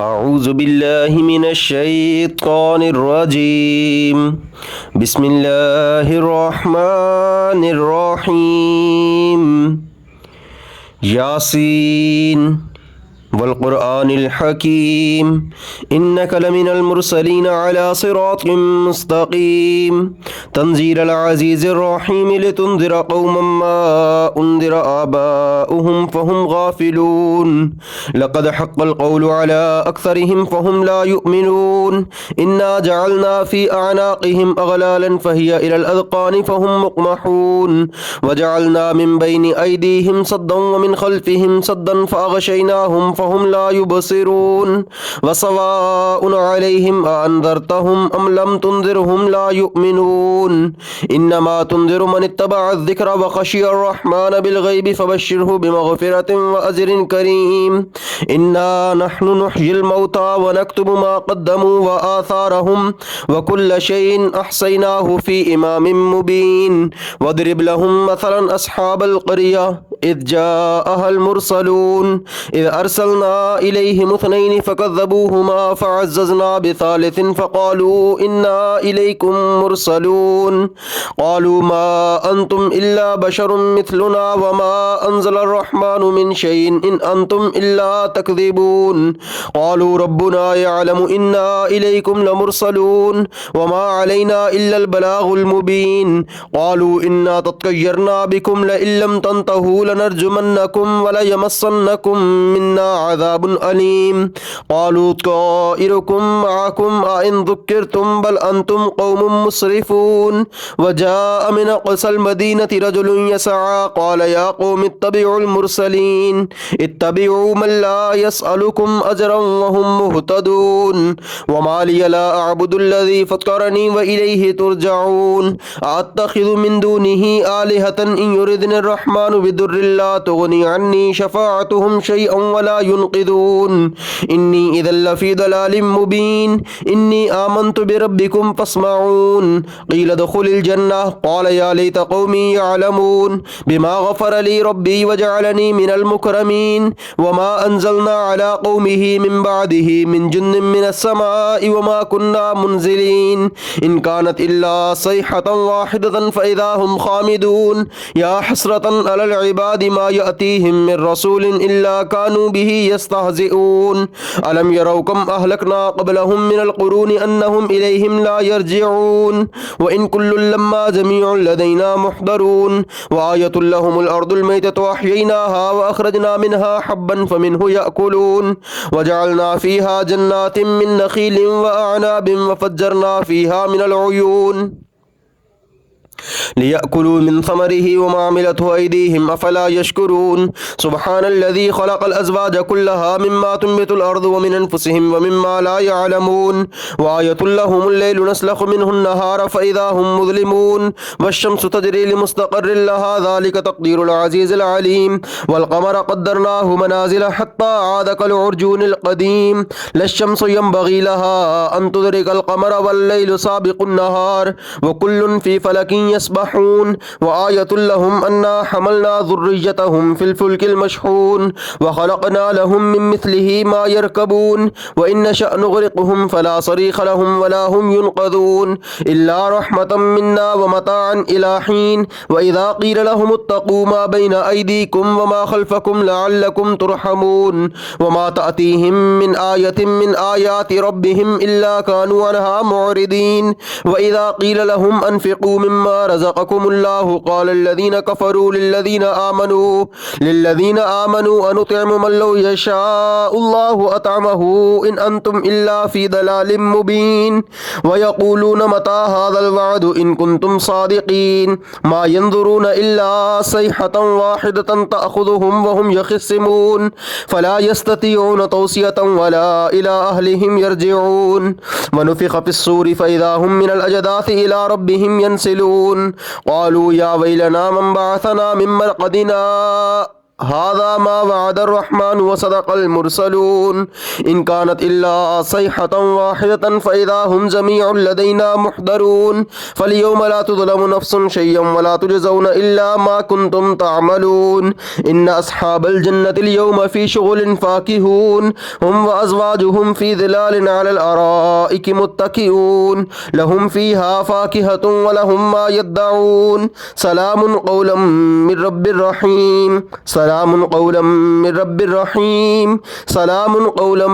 أعوذ بالله من الشيطان الرجيم. بسم الله الرحمن الرحيم. ياسين والقرآن الحكيم إنك لمن المرسلين على صراط مستقيم تنزيل العزيز الرحيم لتنذر قوما ما أنذر آباؤهم فهم غافلون لقد حق القول على أكثرهم فهم لا يؤمنون إنا جعلنا في أعناقهم أغلالا فهي إلى الأذقان فهم مقمحون وجعلنا من بين أيديهم صدا ومن خلفهم صدا فأغشيناهم فهم لا يبصرون وسواء عليهم أأنذرتهم أم لم تنذرهم لا يؤمنون إنما تنذر من اتبع الذكر وخشي الرحمن بالغيب فبشره بمغفرة وأجر كريم إنا نحن نحيي الموتى ونكتب ما قدموا وآثارهم وكل شيء أحصيناه في إمام مبين واضرب لهم مثلا أصحاب القرية إذ جاءها المرسلون إذ أرسلنا إليهم اثنين فكذبوهما فعززنا بثالث فقالوا إنا إليكم مرسلون قالوا ما أنتم إلا بشر مثلنا وما أنزل الرحمن من شيء إن أنتم إلا تكذبون قالوا ربنا يعلم إنا إليكم لمرسلون وما علينا إلا البلاغ المبين قالوا إنا تطيرنا بكم لئن لم تنتهوا لنرجمنكم وليمسنكم منا عذاب أليم قالوا طائركم معكم أئن ذكرتم بل أنتم قوم مسرفون وجاء من أقصى المدينة رجل يسعى قال يا قوم اتبعوا المرسلين اتبعوا من لا يسألكم أجرا وهم مهتدون وما لي لا أعبد الذي فطرني وإليه ترجعون أتخذ من دونه آلهة إن يردني الرحمن بضر لا تغني عني شفاعتهم شيئا ولا ينقذون إني إذا لفي ضلال مبين إني آمنت بربكم فاسمعون قيل ادخل الجنة قال يا ليت قومي يعلمون بما غفر لي ربي وجعلني من المكرمين وما أنزلنا على قومه من بعده من جند من السماء وما كنا منزلين إن كانت إلا صيحة واحدة فإذا هم خامدون يا حسرة على العباد ما يأتيهم من رسول إلا كانوا به يستهزئون ألم يروا كم أهلكنا قبلهم من القرون أنهم إليهم لا يرجعون وإن كل لما جميع لدينا محضرون وآية لهم الأرض الميتة أحييناها وأخرجنا منها حبا فمنه يأكلون وجعلنا فيها جنات من نخيل وأعناب وفجرنا فيها من العيون ليأكلوا من ثمره وما عملته أيديهم أفلا يشكرون سبحان الذي خلق الأزواج كلها مما تنبت الأرض ومن أنفسهم ومما لا يعلمون وآية لهم الليل نسلخ منه النهار فإذا هم مظلمون والشمس تجري لمستقر لها ذلك تقدير العزيز العليم والقمر قدرناه منازل حتى عاد كالعرجون القديم لا الشمس ينبغي لها أن تدرك القمر والليل سابق النهار وكل في فلك يسبحون وآية لهم أنا حملنا ذريتهم في الفلك المشحون وخلقنا لهم من مثله ما يركبون وإن نشأ نغرقهم فلا صريخ لهم ولا هم ينقذون إلا رحمة منا ومتاعا إلى حين وإذا قيل لهم اتقوا ما بين أيديكم وما خلفكم لعلكم ترحمون وما تأتيهم من آية من آيات ربهم إلا كانوا عنها معرضين وإذا قيل لهم أنفقوا مما رزقكم الله قال الذين كفروا للذين آمنوا أنطعم من لو يشاء الله أطعمه إن أنتم إلا في ضلال مبين ويقولون متى هذا الوعد إن كنتم صادقين ما ينظرون إلا صيحة واحدة تأخذهم وهم يخصمون فلا يستطيعون توصية ولا إلى أهلهم يرجعون ونفخ في الصور فإذا هم من الأجداث إلى ربهم ينسلون قالوا يا ويلنا من بعثنا من مرقدنا هذا ما وعد الرحمن وصدق المرسلون إن كانت إلا صيحة واحدة فإذا هم جميع لدينا محضرون فاليوم لا تظلم نفس شيئا ولا تجزون إلا ما كنتم تعملون إن أصحاب الجنة اليوم في شغل فاكهون هم وأزواجهم في ظلال على الأرائك متكئون لهم فيها فاكهة ولهم ما يدعون سلام قولا من رب رحيم سلام قولا من رب رحيم سلام قولا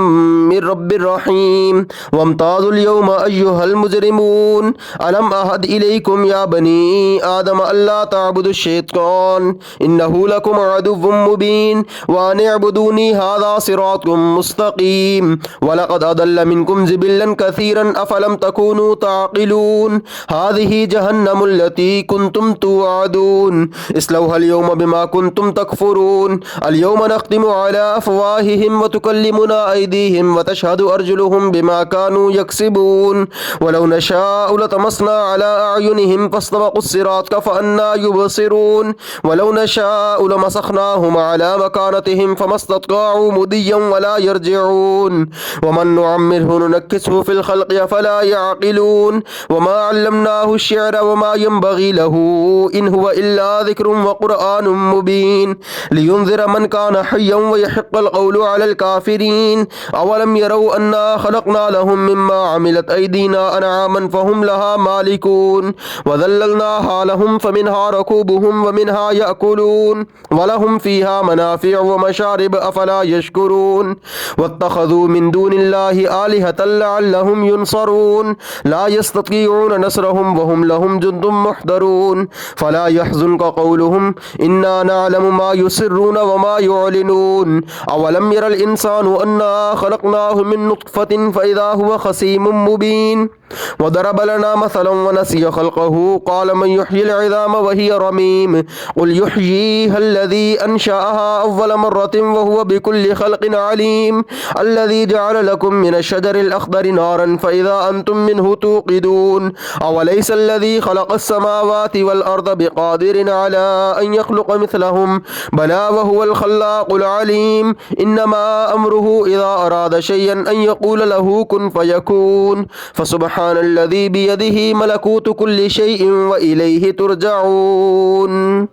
من رب رحيم وامتازوا اليوم أيها المجرمون ألم أعهد إليكم يا بني آدم ألا تعبدوا الشيطان إنه لكم عدو مبين وأن اعبدوني هذا صراط مستقيم ولقد أضل منكم جبلا كثيرا أفلم تكونوا تعقلون هذه جهنم التي كنتم توعدون اصلوها اليوم بما كنتم تكفرون اليوم نختم على أفواههم وتكلمنا أيديهم وتشهد أرجلهم بما كانوا يكسبون ولو نشاء لطمسنا على أعينهم فاستبقوا الصراط فأنا يبصرون ولو نشاء لمسخناهم على مكانتهم فما استطاعوا مضيا ولا يرجعون ومن نعمره ننكسه في الخلق فلا يعقلون وما علمناه الشعر وما ينبغي له إن هو إلا ذكر وقرآن مبين لينذر من كان حيا ويحق القول على الكافرين أولم يروا أنا خلقنا لهم مما عملت أيدينا أنعاما فهم لها مالكون وذللناها لهم فمنها ركوبهم ومنها يأكلون ولهم فيها منافع ومشارب أفلا يشكرون واتخذوا من دون الله آلهة لعلهم ينصرون لا يستطيعون نصرهم وهم لهم جند محضرون فلا يحزنك قولهم إنا نعلم ما يسرون وما يعلنون أولم ير الإنسان أنا خلقناه من نطفة فإذا هو خصيم مبين وضرب لنا مثلا ونسي خلقه قال من يحيي العظام وهي رميم قل يحييها الذي أنشأها أول مرة وهو بكل خلق عليم الذي جعل لكم من الشجر الأخضر نارا فإذا أنتم منه توقدون أوليس الذي خلق السماوات والأرض بقادر على أن يخلق مثلهم بلى وهو الخلاق العليم إنما أمره إذا أراد شيئا أن يقول له كن فيكون فسبحان الذي بيده ملكوت كل شيء وإليه ترجعون.